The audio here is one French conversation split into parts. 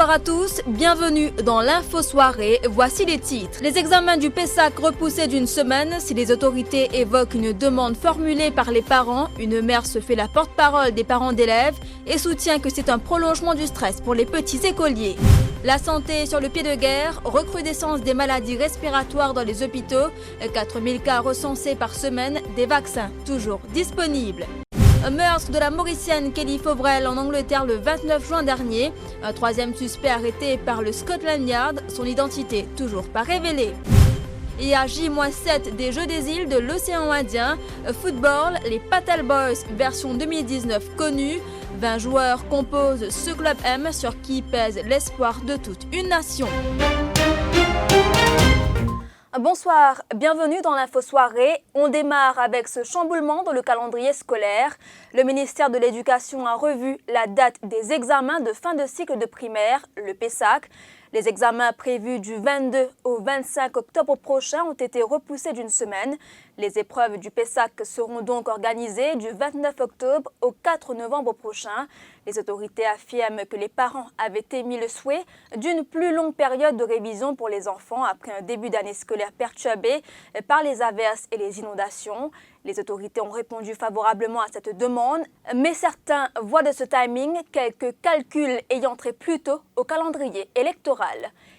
Bonsoir à tous, bienvenue dans l'info-soirée. Voici les titres. Les examens du PESAC repoussés d'une semaine. Si les autorités évoquent une demande formulée par les parents, une mère se fait la porte-parole des parents d'élèves et soutient que c'est un prolongement du stress pour les petits écoliers. La santé sur le pied de guerre, recrudescence des maladies respiratoires dans les hôpitaux, 4000 cas recensés par semaine, des vaccins toujours disponibles. Un meurtre de la Mauricienne Kelly Fauvrel en Angleterre le 29 juin dernier. Un troisième suspect arrêté par le Scotland Yard, son identité toujours pas révélée. Et à J-7 des Jeux des îles de l'océan Indien, football, les Patel Boys version 2019 connue. 20 joueurs composent ce club M sur qui pèse l'espoir de toute une nation. Bonsoir, bienvenue dans l'info-soirée. On démarre avec ce chamboulement dans le calendrier scolaire. Le ministère de l'Éducation a revu la date des examens de fin de cycle de primaire, le PESAC. Les examens prévus du 22 au 25 octobre prochain ont été repoussés d'une semaine. Les épreuves du PESAC seront donc organisées du 29 octobre au 4 novembre prochain. Les autorités affirment que les parents avaient émis le souhait d'une plus longue période de révision pour les enfants après un début d'année scolaire perturbé par les averses et les inondations. Les autorités ont répondu favorablement à cette demande, mais certains voient de ce timing quelques calculs ayant trait plutôt au calendrier électoral.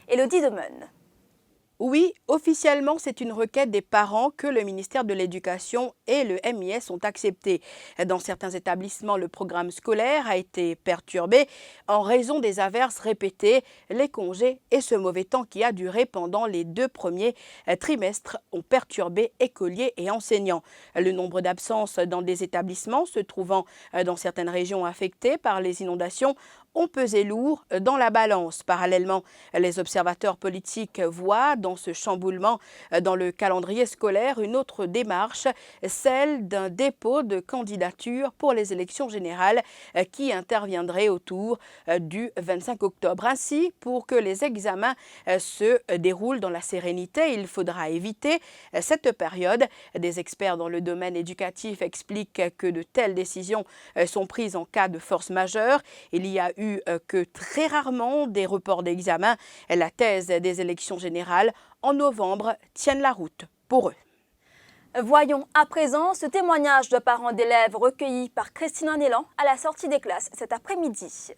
Élodie Demeune. Oui, officiellement, c'est une requête des parents que le ministère de l'Éducation et le MIS ont acceptée. Dans certains établissements, le programme scolaire a été perturbé en raison des averses répétées. Les congés et ce mauvais temps qui a duré pendant les 2 premiers trimestres ont perturbé écoliers et enseignants. Le nombre d'absences dans des établissements se trouvant dans certaines régions affectées par les inondations ont pesé lourd dans la balance. Parallèlement, les observateurs politiques voient dans ce chamboulement dans le calendrier scolaire une autre démarche, celle d'un dépôt de candidature pour les élections générales qui interviendrait autour du 25 octobre. Ainsi, pour que les examens se déroulent dans la sérénité, il faudra éviter cette période. Des experts dans le domaine éducatif expliquent que de telles décisions sont prises en cas de force majeure. Il y a eu que très rarement des reports d'examen. La thèse des élections générales en novembre tienne la route pour eux. Voyons à présent ce témoignage de parents d'élèves recueilli par Christina Nélan à la sortie des classes cet après-midi.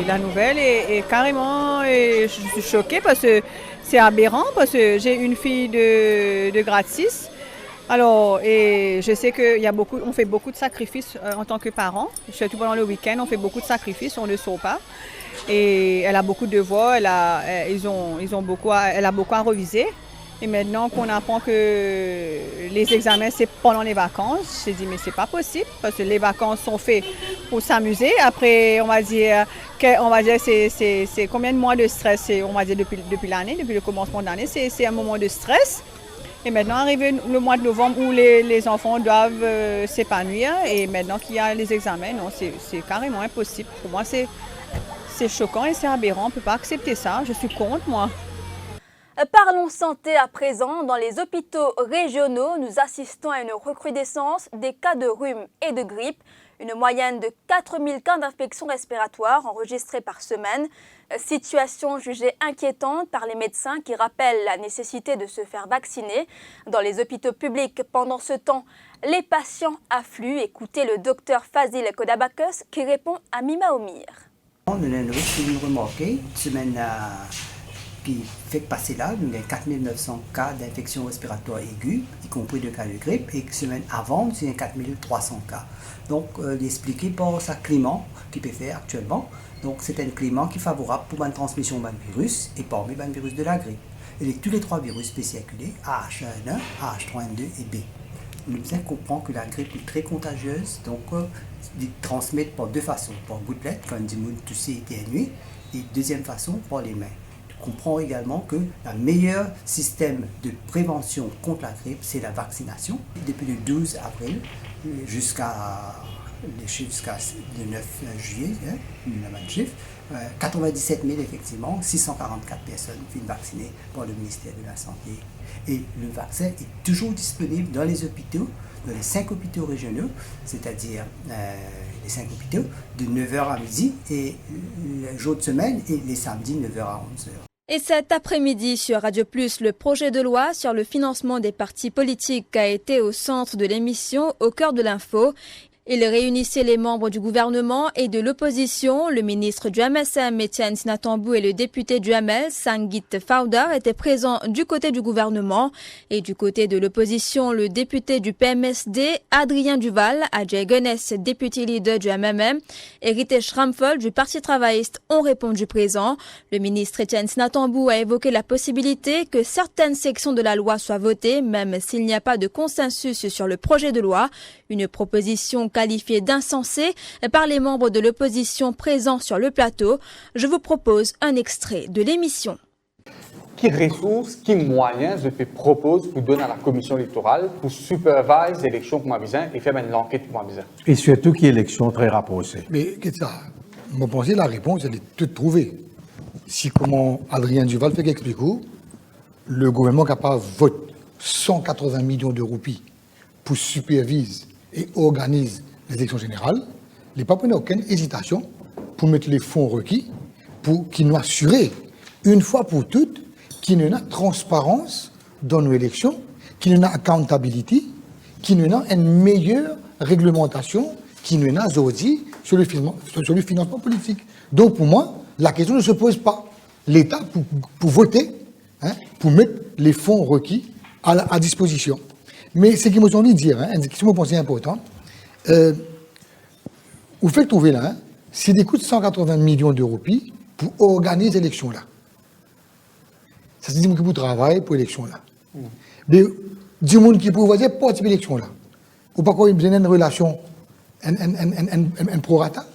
La nouvelle est carrément, je suis choquée parce que c'est aberrant, parce que j'ai une fille de grade 6. Alors, et je sais on fait beaucoup de sacrifices en tant que parents, surtout pendant le week-end, on fait beaucoup de sacrifices, on ne le sait pas. Et elle a beaucoup de devoirs, elle a beaucoup à reviser. Et maintenant qu'on apprend que les examens, c'est pendant les vacances, j'ai dit mais c'est pas possible parce que les vacances sont faites pour s'amuser. Après, on va dire c'est combien de mois de stress, on va dire depuis l'année, depuis le commencement de l'année, c'est un moment de stress. Et maintenant, arrivé le mois de novembre où les enfants doivent s'épanouir et maintenant qu'il y a les examens, non, c'est carrément impossible. Pour moi, c'est choquant et c'est aberrant. On ne peut pas accepter ça. Je suis contre, moi. Parlons santé à présent. Dans les hôpitaux régionaux, nous assistons à une recrudescence des cas de rhume et de grippe. Une moyenne de 4000 cas d'infection respiratoire enregistrés par semaine. Situation jugée inquiétante par les médecins qui rappellent la nécessité de se faire vacciner. Dans les hôpitaux publics, pendant ce temps, les patients affluent. Écoutez le docteur Fazil Kodabakos qui répond à Mima Omir. On a remarqué, semaine qui fait passer là, nous avons 4900 cas d'infection respiratoire aiguë, y compris 2 cas de grippe, et semaine avant, nous avons 4300 cas. Donc, expliqué par ce climat qui peut faire actuellement. Donc, c'est un climat qui est favorable pour une transmission de virus et parmi le virus de la grippe. Et tous les 3 virus spéciculés, AH1N1, AH3N2 et B. Nous comprenons que la grippe est très contagieuse, donc ils transmettent par 2 façons, par gouttelettes, quand ils ont toussé et éternué, et deuxième façon, par les mains. On comprend également que le meilleur système de prévention contre la grippe, c'est la vaccination. Depuis le 12 avril jusqu'à les chiffres jusqu'à le 9 juillet, le même chiffre, 97 000 effectivement, 644 personnes furent vaccinées par le ministère de la Santé. Et le vaccin est toujours disponible dans les hôpitaux, dans les 5 hôpitaux régionaux, c'est-à-dire les 5 hôpitaux, de 9h à midi, et les jours de semaine, et les samedis, 9h à 11h. Et cet après-midi sur Radio Plus, le projet de loi sur le financement des partis politiques a été au centre de l'émission Au cœur de l'info. Il réunissait les membres du gouvernement et de l'opposition. Le ministre du MSM, Etienne Sinatambou, et le député du ML, Sanguit Fawda, étaient présents du côté du gouvernement. Et du côté de l'opposition, le député du PMSD, Adrien Duval, Adjay Gones, député leader du MMM, et Ritesh Ramphol du Parti travailliste ont répondu présents. Le ministre Etienne Sinatambou a évoqué la possibilité que certaines sections de la loi soient votées, même s'il n'y a pas de consensus sur le projet de loi. Une proposition qualifiée d'insensée par les membres de l'opposition présents sur le plateau. Je vous propose un extrait de l'émission. Quelles ressources, quels moyens je propose pour donner à la commission électorale pour superviser l'élection pour ma besoin et faire une enquête pour ma besoin? Et surtout qu'il y ait élection très rapprochée. Mais qu'est-ce que ça? Moi, je pense que la réponse, elle est toute trouvée. Si, comment Adrien Duval fait qu'explique, le gouvernement capable vote 180 millions de roupies pour superviser et organise les élections générales, il n'a pas pris aucune hésitation pour mettre les fonds requis pour qu'ils nous assurent, une fois pour toutes, qu'il y a une transparence dans nos élections, qu'il y a une accountability, qu'il y a une meilleure réglementation, qu'il y a aujourd'hui sur le financement politique. Donc pour moi, la question ne se pose pas. L'État pour voter, pour mettre les fonds requis à disposition. Mais ce qui me semble dire, une question que je pense importante, vous faites trouver là, c'est des coûts de 180 millions d'euros pour organiser l'élection là. Ça c'est du monde qui peut travailler pour l'élection là. Mais du monde qui peut participer à l'élection là. Ou pas quoi, il y a une relation, un prorata.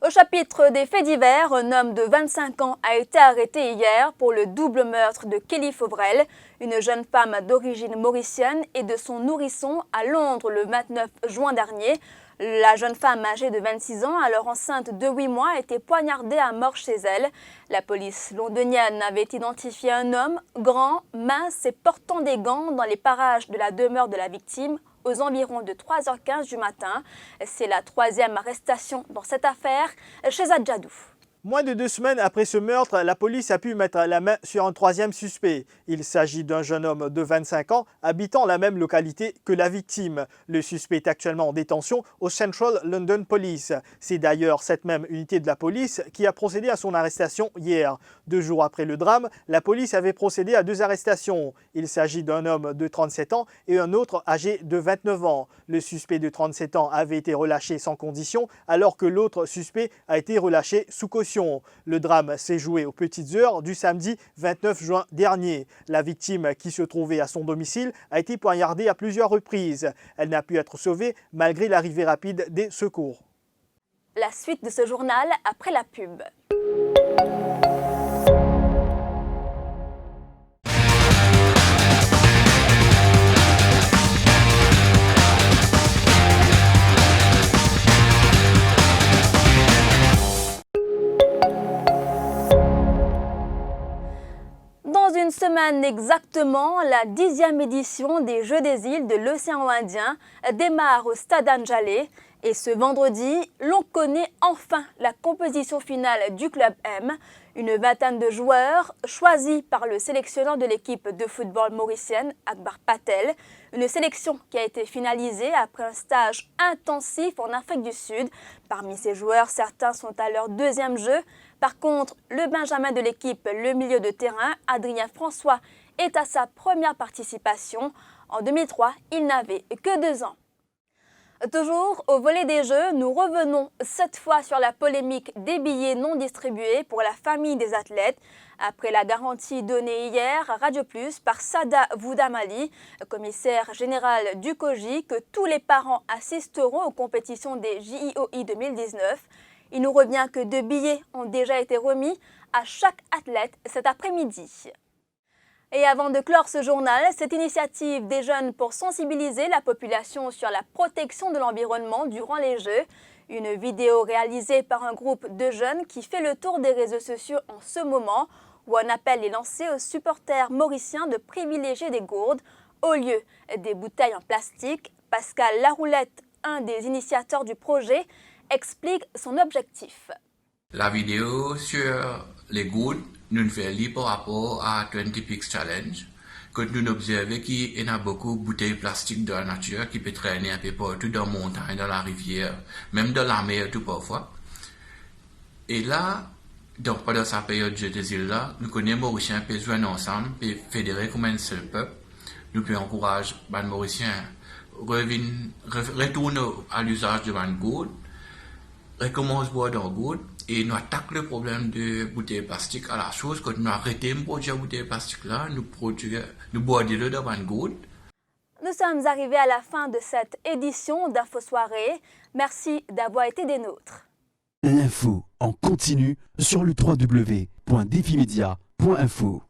Au chapitre des faits divers, un homme de 25 ans a été arrêté hier pour le double meurtre de Kelly Fauvrel, une jeune femme d'origine mauricienne, et de son nourrisson à Londres le 29 juin dernier. La jeune femme âgée de 26 ans, alors enceinte de 8 mois, a été poignardée à mort chez elle. La police londonienne avait identifié un homme grand, mince et portant des gants dans les parages de la demeure de la victime aux environs de 3h15 du matin. C'est la 3e arrestation dans cette affaire chez Adjadou. Moins de 2 semaines après ce meurtre, la police a pu mettre la main sur un 3e suspect. Il s'agit d'un jeune homme de 25 ans habitant la même localité que la victime. Le suspect est actuellement en détention au Central London Police. C'est d'ailleurs cette même unité de la police qui a procédé à son arrestation hier. 2 jours après le drame, la police avait procédé à 2 arrestations. Il s'agit d'un homme de 37 ans et un autre âgé de 29 ans. Le suspect de 37 ans avait été relâché sans condition alors que l'autre suspect a été relâché sous caution. Le drame s'est joué aux petites heures du samedi 29 juin dernier. La victime, qui se trouvait à son domicile, a été poignardée à plusieurs reprises. Elle n'a pu être sauvée malgré l'arrivée rapide des secours. La suite de ce journal après la pub. Une semaine exactement, la 10e édition des Jeux des îles de l'océan Indien démarre au Stade Anjalay. Et ce vendredi, l'on connaît enfin la composition finale du Club M. Une vingtaine de joueurs choisis par le sélectionneur de l'équipe de football mauricienne, Akbar Patel. Une sélection qui a été finalisée après un stage intensif en Afrique du Sud. Parmi ces joueurs, certains sont à leur 2e jeu. Par contre, le benjamin de l'équipe, le milieu de terrain, Adrien François, est à sa première participation. En 2003, il n'avait que 2 ans. Toujours au volet des Jeux, nous revenons cette fois sur la polémique des billets non distribués pour la famille des athlètes. Après la garantie donnée hier à Radio Plus par Sada Voudamali, commissaire général du COJI, que tous les parents assisteront aux compétitions des JIOI 2019, il nous revient que 2 billets ont déjà été remis à chaque athlète cet après-midi. Et avant de clore ce journal, cette initiative des jeunes pour sensibiliser la population sur la protection de l'environnement durant les Jeux. Une vidéo réalisée par un groupe de jeunes qui fait le tour des réseaux sociaux en ce moment, où un appel est lancé aux supporters mauriciens de privilégier des gourdes au lieu des bouteilles en plastique. Pascal Laroulette, un des initiateurs du projet, explique son objectif. La vidéo sur les gourdes nous fait lire par rapport à 20 Pics Challenge, que nous observons qu'il y a beaucoup de bouteilles plastiques dans la nature qui peuvent traîner un peu partout dans la montagne, dans la rivière, même dans la mer tout parfois. Et là, donc pendant cette période de là, nous connaissons Mauriciens qui jouent ensemble, et fédérer comme un seul peuple. Nous pouvons encourager les Mauriciens retourner à l'usage de la gourde, recommence à boire dans la gourde, et nous attaquons le problème de bouteilles plastiques à la chose, quand nous arrêtons de produire bouteilles plastiques là, nous boivons de l'eau dans la gourde. Nous sommes arrivés à la fin de cette édition d'Info Soirée. Merci d'avoir été des nôtres. L'info en continu sur le www.defimedia.info.